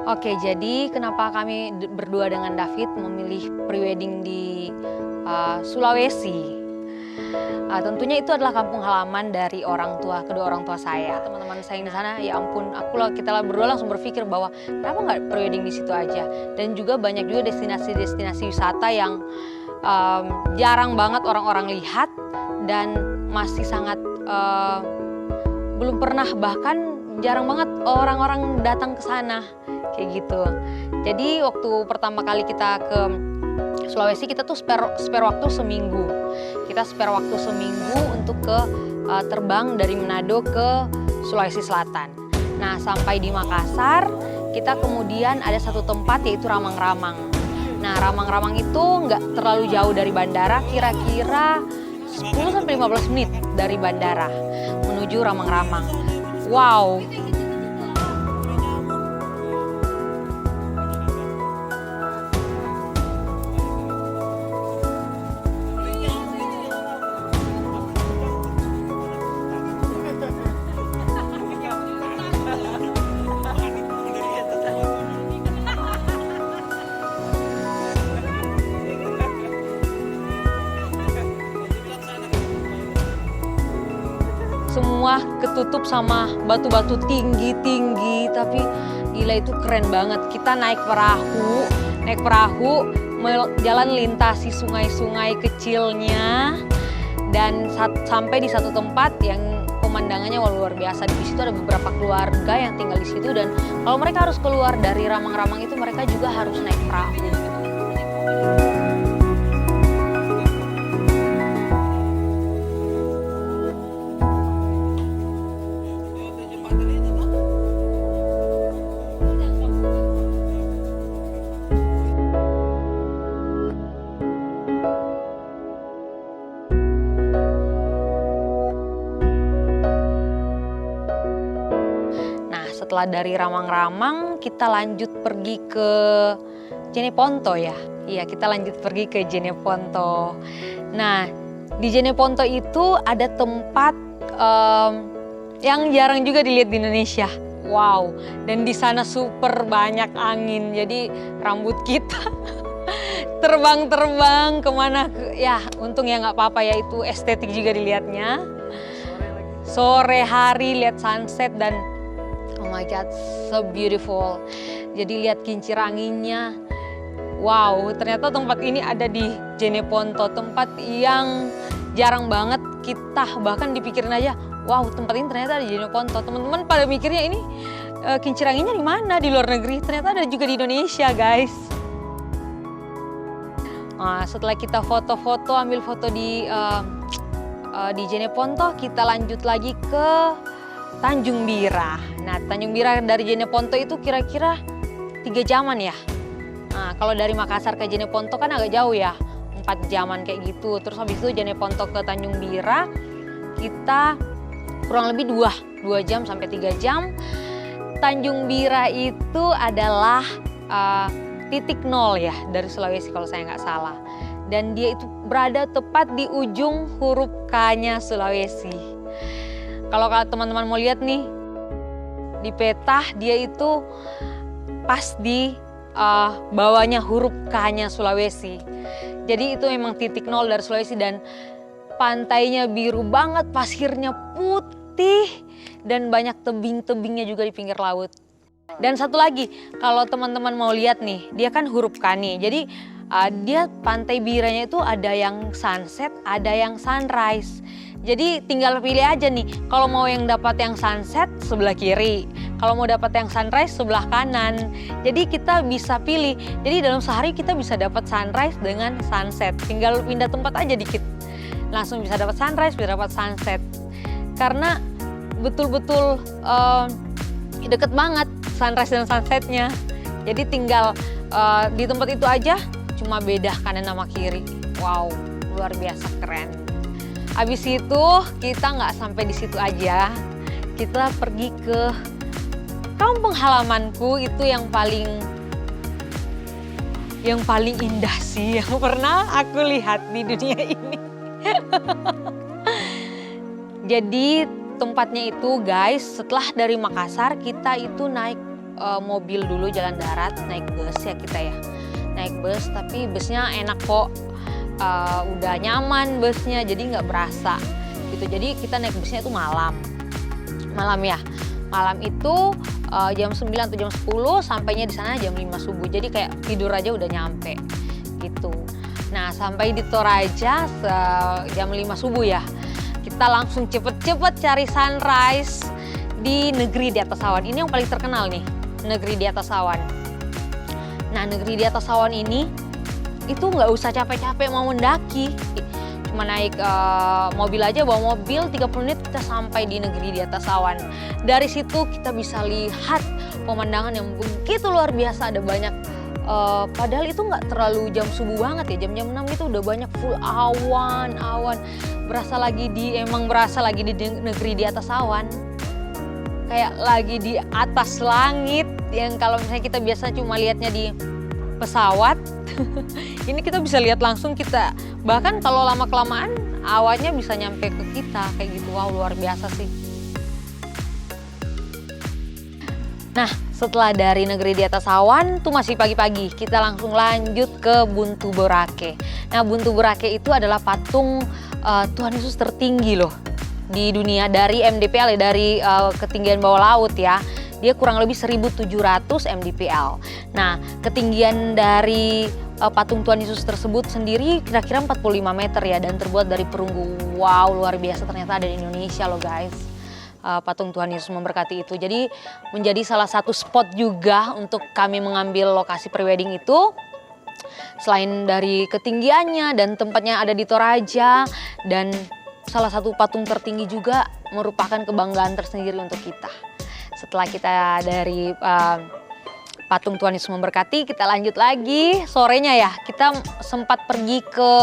Oke, jadi kenapa kami berdua dengan David memilih prewedding di Sulawesi? Tentunya itu adalah kampung halaman dari kedua orang tua saya. Teman-teman saya yang di sana, ya ampun, kita berdua langsung berpikir bahwa kenapa nggak prewedding di situ aja? Dan juga banyak juga destinasi-destinasi wisata yang jarang banget orang-orang lihat dan masih sangat belum pernah, bahkan jarang banget orang-orang datang ke sana. Kayak gitu. Jadi waktu pertama kali kita ke Sulawesi, kita tuh spare waktu seminggu. Kita spare waktu seminggu untuk terbang dari Manado ke Sulawesi Selatan. Nah, sampai di Makassar, kita kemudian ada satu tempat yaitu Ramang-Ramang. Nah, Ramang-Ramang itu nggak terlalu jauh dari bandara, kira-kira 10-15 menit dari bandara menuju Ramang-Ramang. Wow. Semua ketutup sama batu-batu tinggi-tinggi, tapi gila itu keren banget. Kita naik perahu, jalan lintasi sungai-sungai kecilnya, dan sampai di satu tempat yang pemandangannya luar biasa. Di situ ada beberapa keluarga yang tinggal di situ, dan kalau mereka harus keluar dari Ramang-Ramang itu, mereka juga harus naik perahu. Setelah dari Ramang-Ramang, kita lanjut pergi ke Jeneponto ya. Iya, kita lanjut pergi ke Jeneponto. Nah, di Jeneponto itu ada tempat yang jarang juga dilihat di Indonesia. Wow, dan di sana super banyak angin, jadi rambut kita terbang-terbang kemana. Ya, untung ya nggak apa-apa ya, itu estetik juga dilihatnya. Sore hari lihat sunset dan oh my God, so beautiful. Jadi lihat kincir anginnya. Wow, ternyata tempat ini ada di Jeneponto. Tempat yang jarang banget kita bahkan dipikirin aja. Wow, tempat ini ternyata ada di Jeneponto. Teman-teman pada mikirnya ini kincir anginnya di mana? Di luar negeri. Ternyata ada juga di Indonesia, guys. Nah, setelah kita foto-foto, ambil foto di Jeneponto, kita lanjut lagi ke Tanjung Bira. Nah, Tanjung Bira dari Jeneponto itu kira-kira 3 jaman ya. Nah, kalau dari Makassar ke Jeneponto kan agak jauh ya, 4 jaman kayak gitu. Terus habis itu Jeneponto ke Tanjung Bira, kita kurang lebih 2 jam sampai 3 jam. Tanjung Bira itu adalah titik nol ya dari Sulawesi kalau saya nggak salah. Dan dia itu berada tepat di ujung huruf K-nya Sulawesi. Kalau teman-teman mau lihat nih, di peta dia itu pas di bawahnya huruf K-nya Sulawesi. Jadi itu memang titik nol dari Sulawesi, dan pantainya biru banget, pasirnya putih, dan banyak tebing-tebingnya juga di pinggir laut. Dan satu lagi, kalau teman-teman mau lihat nih, dia kan huruf K nih. Jadi dia pantai Biranya itu ada yang sunset, ada yang sunrise. Jadi tinggal pilih aja nih, kalau mau yang dapat yang sunset sebelah kiri, kalau mau dapat yang sunrise sebelah kanan. Jadi kita bisa pilih, jadi dalam sehari kita bisa dapat sunrise dengan sunset. Tinggal pindah tempat aja dikit, langsung bisa dapat sunrise, bisa dapat sunset. Karena betul-betul deket banget sunrise dan sunsetnya. Jadi tinggal di tempat itu aja, cuma beda kanan sama kiri. Wow, luar biasa keren. Habis itu kita nggak sampai di situ aja, kita pergi ke kampung halamanku, itu yang paling indah sih yang pernah aku lihat di dunia ini. Jadi tempatnya itu guys, setelah dari Makassar kita itu naik mobil dulu jalan darat, naik bus ya kita ya. Naik bus, tapi busnya enak kok. Udah nyaman busnya, jadi nggak berasa gitu. Jadi kita naik busnya itu malam ya. Malam itu jam 9 atau jam 10, sampainya di sana jam 5 subuh. Jadi kayak tidur aja udah nyampe gitu. Nah, sampai di Toraja jam 5 subuh ya. Kita langsung cepet-cepet cari sunrise di negeri di atas awan. Ini yang paling terkenal nih, negeri di atas awan. Nah, negeri di atas awan ini itu nggak usah capek-capek mau mendaki. Cuma naik mobil aja, bawa mobil 30 menit kita sampai di negeri di atas awan. Dari situ kita bisa lihat pemandangan yang begitu luar biasa. Ada banyak, padahal itu nggak terlalu jam subuh banget ya, jam-jam 6 itu udah banyak full awan. Emang berasa lagi di negeri di atas awan. Kayak lagi di atas langit, yang kalau misalnya kita biasa cuma lihatnya di pesawat. Ini kita bisa lihat langsung, kita bahkan kalau lama-kelamaan awannya bisa nyampe ke kita kayak gitu. Wow, luar biasa sih. Nah, setelah dari negeri di atas awan tuh masih pagi-pagi, kita langsung lanjut ke Buntu Borake. Nah, Buntu Borake itu adalah patung Tuhan Yesus tertinggi loh di dunia dari MDPL ya, dari ketinggian bawah laut ya. Dia kurang lebih 1.700 mdpl. Nah, ketinggian dari patung Tuhan Yesus tersebut sendiri kira-kira 45 meter ya, dan terbuat dari perunggu. Wow, luar biasa, ternyata ada di Indonesia loh guys. Patung Tuhan Yesus memberkati itu. Jadi menjadi salah satu spot juga untuk kami mengambil lokasi prewedding itu. Selain dari ketinggiannya dan tempatnya ada di Toraja, dan salah satu patung tertinggi juga merupakan kebanggaan tersendiri untuk kita. Setelah kita dari patung Tuhan Yesus memberkati, kita lanjut lagi sorenya ya. Kita sempat pergi ke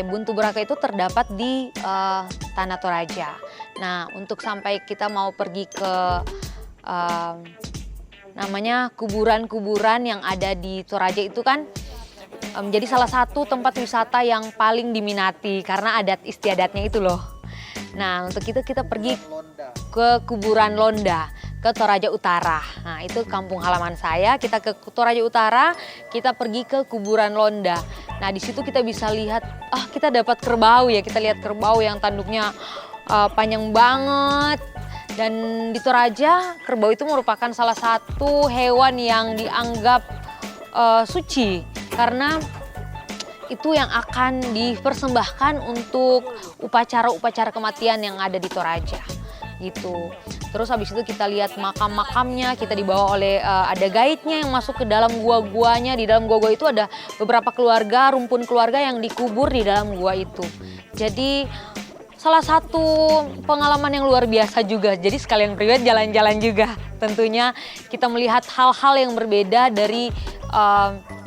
Buntu Borake itu terdapat di Tanah Toraja. Nah, untuk sampai kita mau pergi ke namanya kuburan-kuburan yang ada di Toraja itu kan menjadi salah satu tempat wisata yang paling diminati karena adat istiadatnya itu loh. Nah, untuk itu kita pergi ke kuburan Londa, ke Toraja Utara. Nah, itu kampung halaman saya. Kita ke Toraja Utara, kita pergi ke kuburan Londa. Nah, di situ kita bisa lihat, kita dapat kerbau ya. Kita lihat kerbau yang tanduknya panjang banget. Dan di Toraja, kerbau itu merupakan salah satu hewan yang dianggap suci. Karena itu yang akan dipersembahkan untuk upacara-upacara kematian yang ada di Toraja gitu. Terus habis itu kita lihat makam-makamnya, kita dibawa oleh ada guide-nya yang masuk ke dalam gua-guanya. Di dalam gua-gua itu ada beberapa keluarga, rumpun keluarga yang dikubur di dalam gua itu. Jadi salah satu pengalaman yang luar biasa juga. Jadi sekalian pribadi jalan-jalan juga. Tentunya kita melihat hal-hal yang berbeda dari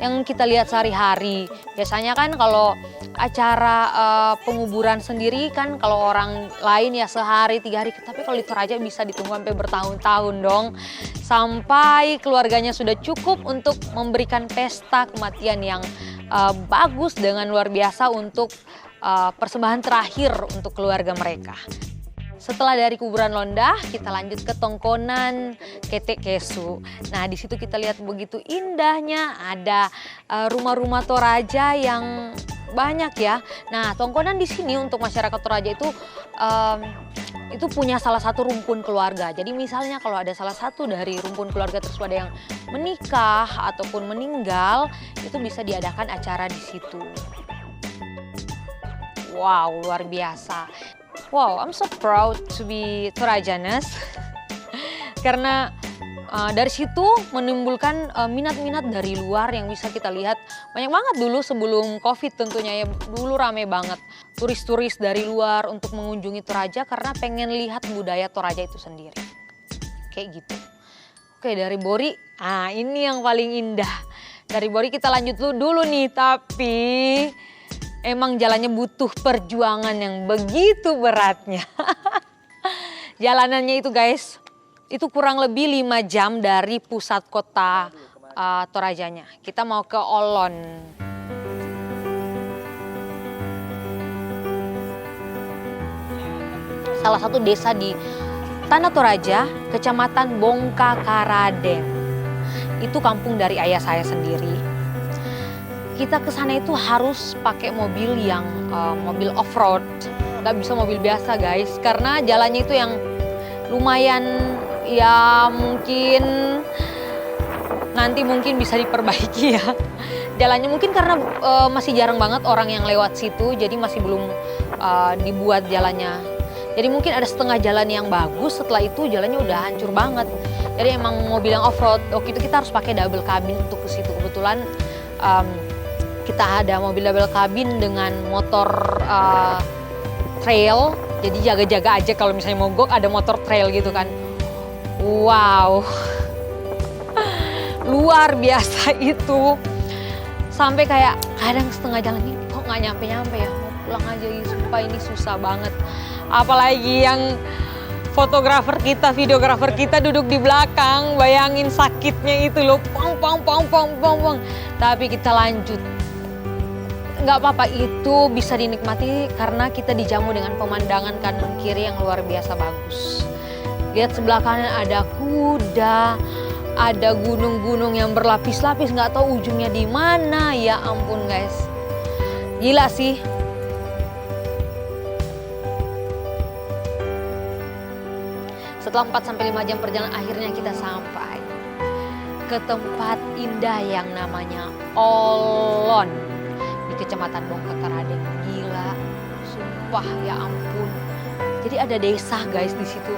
yang kita lihat sehari-hari. Biasanya kan kalau acara penguburan sendiri kan kalau orang lain ya sehari 3 hari, tapi kalau di Toraja bisa ditunggu sampai bertahun-tahun dong. Sampai keluarganya sudah cukup untuk memberikan pesta kematian yang bagus dengan luar biasa untuk persembahan terakhir untuk keluarga mereka. Setelah dari kuburan Londa, kita lanjut ke Tongkonan Ketek Kesu. Nah, di situ kita lihat begitu indahnya, ada rumah-rumah Toraja yang banyak ya. Nah, Tongkonan di sini untuk masyarakat Toraja itu punya salah satu rumpun keluarga. Jadi misalnya kalau ada salah satu dari rumpun keluarga tersebut ada yang menikah ataupun meninggal, itu bisa diadakan acara di situ. Wow, luar biasa. Wow, I'm so proud to be Torajanes. Karena dari situ menimbulkan minat-minat dari luar yang bisa kita lihat. Banyak banget dulu sebelum COVID tentunya ya, dulu rame banget turis-turis dari luar untuk mengunjungi Toraja karena pengen lihat budaya Toraja itu sendiri. Kayak gitu. Oke, dari Bori, ini yang paling indah. Dari Bori kita lanjut dulu nih, tapi emang jalannya butuh perjuangan yang begitu beratnya. Jalanannya itu guys, itu kurang lebih 5 jam dari pusat kota Torajanya. Kita mau ke Olon. Salah satu desa di Tanah Toraja, Kecamatan Bongkakaradeng. Itu kampung dari ayah saya sendiri. Kita ke sana itu harus pakai mobil yang mobil off-road. Nggak bisa mobil biasa guys, karena jalannya itu yang lumayan ya mungkin nanti bisa diperbaiki ya. Jalannya mungkin karena masih jarang banget orang yang lewat situ, jadi masih belum dibuat jalannya. Jadi mungkin ada setengah jalan yang bagus, setelah itu jalannya udah hancur banget. Jadi emang mobil yang off-road, waktu itu kita harus pakai double cabin untuk ke situ. Kebetulan kita ada mobil double cabin dengan motor trail, jadi jaga-jaga aja kalau misalnya mogok ada motor trail gitu kan. Wow, luar biasa itu. Sampai kayak kadang setengah jalan ini kok nggak nyampe-nyampe ya, mau pulang aja gitu, sumpah ini susah banget. Apalagi yang fotografer kita, videografer kita duduk di belakang, bayangin sakitnya itu loh, pong. Tapi kita lanjut. Nggak apa-apa, itu bisa dinikmati karena kita dijamu dengan pemandangan kanan kiri yang luar biasa bagus. Lihat sebelah kanan ada kuda, ada gunung-gunung yang berlapis-lapis, nggak tahu ujungnya di mana. Ya ampun guys, gila sih. Setelah 4-5 jam perjalanan akhirnya kita sampai ke tempat indah yang namanya Olon di Kecamatan Bongkakaradeng. Gila, sumpah ya ampun. Jadi ada desa guys di situ.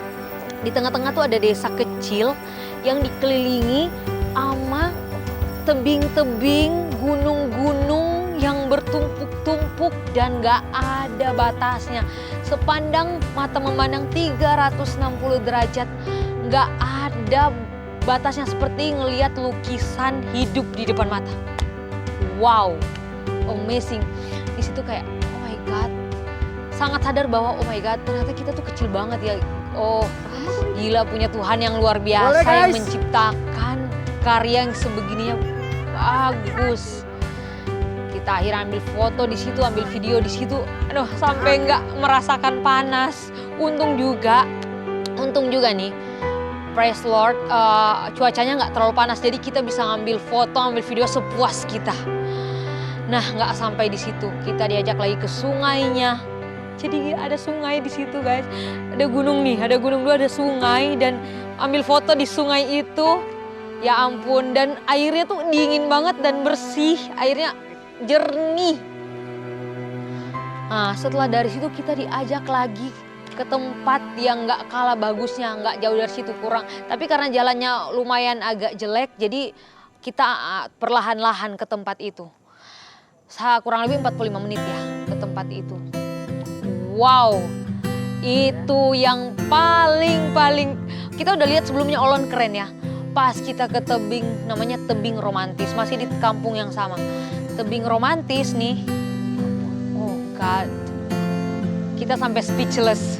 Di tengah-tengah tuh ada desa kecil yang dikelilingi sama tebing-tebing, gunung-gunung yang bertumpuk-tumpuk dan gak ada batasnya. Sepandang mata memandang 360 derajat, gak ada batasnya, seperti ngelihat lukisan hidup di depan mata. Wow, amazing. Di situ kayak oh my god, sangat sadar bahwa oh my god ternyata kita tuh kecil banget ya. Oh gila, punya Tuhan yang luar biasa yang menciptakan karya yang sebegininya bagus. Kita akhirnya ambil foto di situ, ambil video di situ. Aduh, sampai nggak merasakan panas. Untung juga nih, praise Lord, cuacanya nggak terlalu panas. Jadi kita bisa ngambil foto, ambil video sepuas kita. Nah, nggak sampai di situ, kita diajak lagi ke sungainya. Jadi ada sungai di situ guys. Ada gunung nih, ada gunung dulu, ada sungai, dan ambil foto di sungai itu. Ya ampun, dan airnya tuh dingin banget dan bersih, airnya jernih. Nah, setelah dari situ kita diajak lagi ke tempat yang nggak kalah bagusnya, nggak jauh dari situ kurang. Tapi karena jalannya lumayan agak jelek, jadi kita perlahan-lahan ke tempat itu. Kurang lebih 45 menit ya ke tempat itu. Wow, itu yang paling kita udah lihat sebelumnya Olon keren ya. Pas kita ke tebing, namanya tebing romantis, masih di kampung yang sama. Tebing romantis nih, oh god, kita sampai speechless.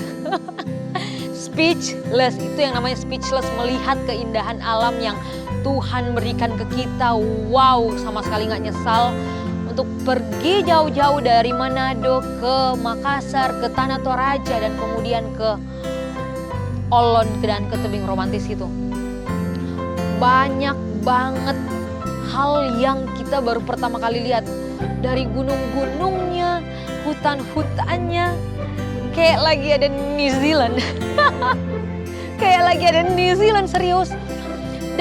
Speechless, itu yang namanya speechless, melihat keindahan alam yang Tuhan berikan ke kita. Wow, sama sekali nggak nyesal untuk pergi jauh-jauh dari Manado ke Makassar, ke Tanah Toraja, dan kemudian ke Olon dan ke tebing romantis itu. Banyak banget hal yang kita baru pertama kali lihat. Dari gunung-gunungnya, hutan-hutannya, kayak lagi ada New Zealand. Kayak lagi ada New Zealand, serius.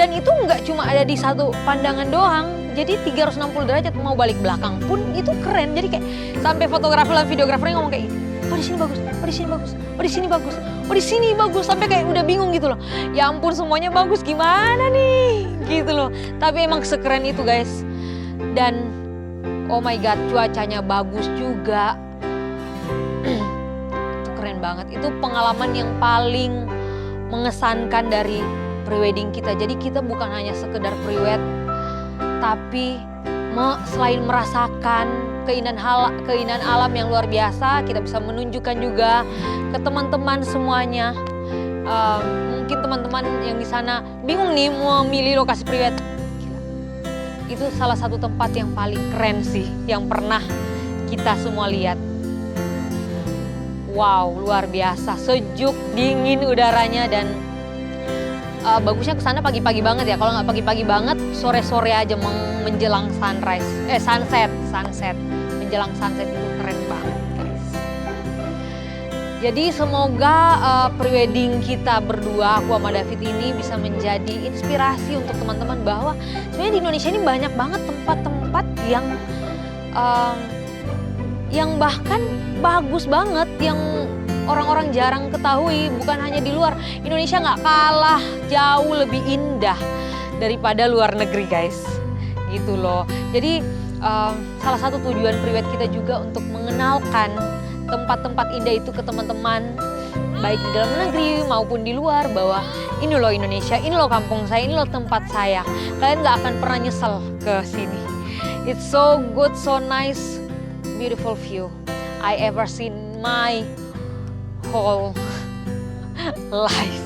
Dan itu nggak cuma ada di satu pandangan doang. Jadi 360 derajat, mau balik belakang pun itu keren. Jadi kayak sampai fotografer dan videografernya ngomong kayak, oh di sini bagus, oh di sini bagus, oh di sini bagus, oh di sini bagus, sampai kayak udah bingung gitu loh. Ya ampun, semuanya bagus, gimana nih? Gitu loh. Tapi emang sekeren itu guys. Dan oh my god, cuacanya bagus juga. Itu keren banget. Itu pengalaman yang paling mengesankan dari prewedding kita. Jadi kita bukan hanya sekedar prewed, tapi selain merasakan keindahan alam yang luar biasa, kita bisa menunjukkan juga ke teman-teman semuanya. Mungkin teman-teman yang di sana bingung nih mau milih lokasi prewed. Itu salah satu tempat yang paling keren sih yang pernah kita semua lihat. Wow, luar biasa, sejuk, dingin udaranya dan bagusnya ke sana pagi-pagi banget ya. Kalau nggak pagi-pagi banget, sore-sore aja menjelang sunset. Menjelang sunset itu keren banget, guys. Jadi semoga prewedding kita berdua, aku sama David ini bisa menjadi inspirasi untuk teman-teman bahwa sebenarnya di Indonesia ini banyak banget tempat-tempat yang bahkan bagus banget, yang orang-orang jarang ketahui. Bukan hanya di luar, Indonesia nggak kalah jauh lebih indah daripada luar negeri, guys. Gitu loh. Jadi salah satu tujuan priwet kita juga untuk mengenalkan tempat-tempat indah itu ke teman-teman, baik di dalam negeri maupun di luar, bahwa ini loh Indonesia, ini loh kampung saya, ini loh tempat saya. Kalian nggak akan pernah nyesel ke sini. It's so good, so nice, beautiful view I ever seen my whole life.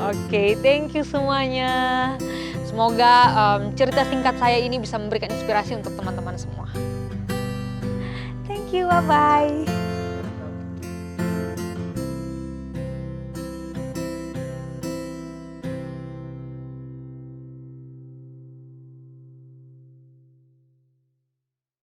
Oke, thank you semuanya. Semoga cerita singkat saya ini bisa memberikan inspirasi untuk teman-teman semua. Thank you, bye-bye.